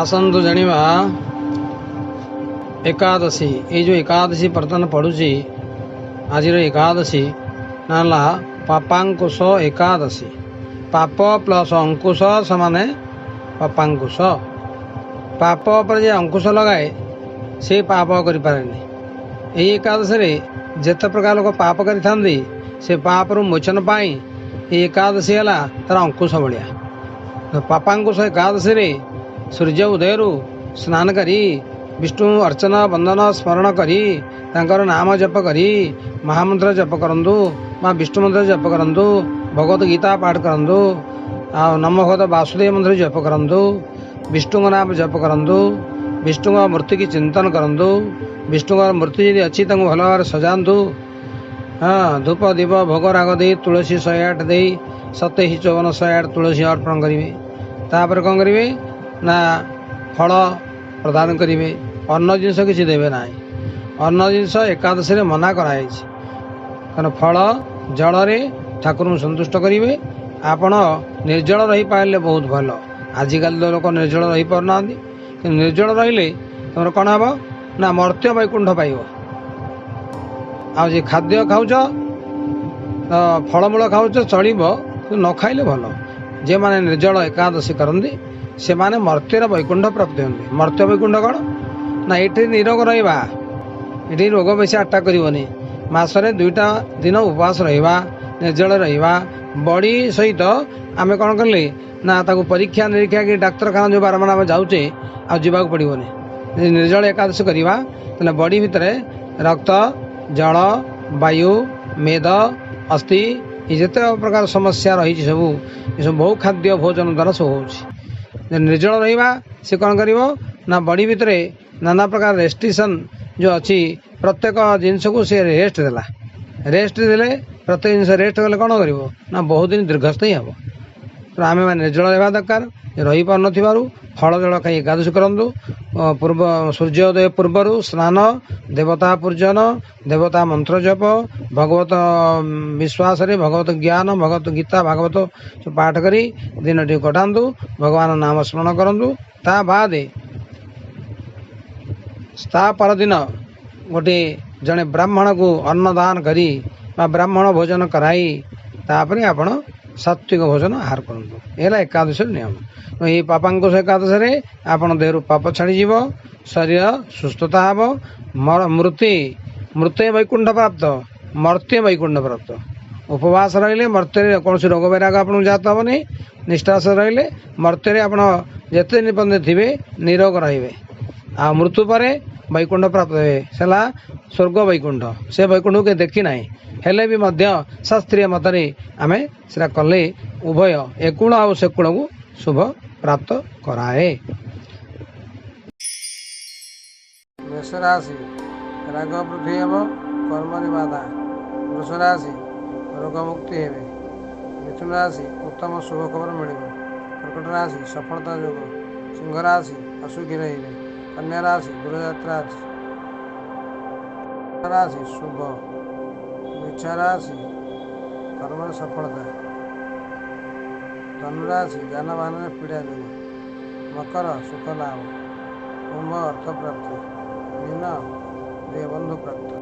आसतु जानिबा एकादशी ये जो एकादशी बर्तन पड़ुची आज एकादशी नाला पापांकुश एकादशी पाप प्लस अंकुश समाने पापांकुश पाप पर जे अंकुश लगाए से पाप कर पारे यही एकादशी जिते प्रकार लोग पाप करी से पाप रु मोचन पाई एकादशी है तार अंकुश भाया पापांकुश एकादशी सूर्य उदय स्नान करी विष्णु अर्चना बंदन स्मरण करी तांकर नाम जप करी महामंत्र जप करंदु माँ विष्णु मंत्र जप करंदु भगवत गीता पाठ करंदु नम भगवत वासुदेव मंत्र जप करंदु विष्णु नाम जप करंदु विष्णु मूर्ति की चिंतन करंदु विष्णु मूर्ति जी अच्छी भल भाव सजातु हाँ धूप दीप भोग राग दे तुलसी 108 दे 27 54 108 तुलसी अर्पण करेंगे तापर कौन करेंगे ना फल प्रदान करेंगे अन्न जिनस किसी देवे ना अन्न जिनस एकादशी मना कराई कारण फल जल ठाकुर सन्तुष्ट करेंगे आपण निर्जल रही पारे बहुत भल आजिकल लोक निर्जल रही पारना निर्जल रहिले तुम कौन हम ना मर्त्य वैकुंठ पाइब आज खाद्य खाऊच फलमूल खाऊच चलिब न खाइले भल जे माने निर्जल एकादशी करती से माने मर्त्यर वैकुंठ प्राप्त होती मर्त्य वैकुंठ कौन ना ये निरोग रहा ये रोग बेसी अटैक करनी मसरे 2टा दिन उपवास रहा निर्जल रहा बड़ी सहित आम कौन कले ना ताको परीक्षा निरीक्षा कि डाक्तरखाना जो बारम्बार आम जाऊे आवाक पड़ोनी निर्जल एकादशी करवा तो बड़ी भितर रक्त जल वायु मेद अस्थि जिते प्रकार समस्या रही सब ये सब बहु खाद्य भोजन द्वारा सब हो निर्जल रहा से कौन कर ना बड़ी भितर नाना प्रकार रेस्ट्रिक्शन जो अच्छी प्रत्येक जिनस को सी रेस्ट देला रेस्ट देले प्रत्येक जिन रेस्ट गले कौन कर ना बहुत दिन दीर्घस्थयी हम तो आम मैंने निर्जल रहा दरकार रही पार न फल जल खाई एकादशी करूँ पूर्व सूर्योदय पूर्वर स्नान देवता पूजन देवता मंत्र जप भगवत विश्वास रे भगवत ज्ञान भगवत गीता भागवत पाठ करी दिन टी कटातु भगवान नाम स्मरण करूँ ता बाद परदिन गोटे जड़े ब्राह्मण को अन्नदान करी ब्राह्मण भोजन कराई तापर आपण सात्विक भोजन आहार करूँ यह एकादशी नियम यही पापांकुश एकादशी आपण देह पाप छाड़ीज शरीर सुस्थता हम मृत्य वैकुंठ प्राप्त मर्त्य वैकुंठ प्राप्त उपवास रहिले मर्त्य कौन रोग वैराग आपको जात हेनी निष्ठा से रहिले मर्त्य आपण जिते निबंध थे निरोग रे आ मृत्यु पर वैकुंठ प्राप्त है स्वर्ग वैकुंठ से वैकुंठ के देखी ना हेले भी मध्य शास्त्रीय मतरे आम से कले उभय एकूण आ सेकूण को शुभ प्राप्त कराए। मेष राशि राग वृद्धि हेब कर्म बाधा वृष राशि रोग मुक्ति हेबे मिथुन राशि उत्तम शुभ खबर मिल कर्कट राशि सफलता योग सिंह राशि असुखी रे कन्या राशि दूरयात्रा राशि शुभ मिच्छा राशि कर्म सफलता धनुराशि जानवाहन में पीड़ा योग मकर सुख लाभ कुंभ अर्थ प्राप्ति मीन देह बंधु प्राप्त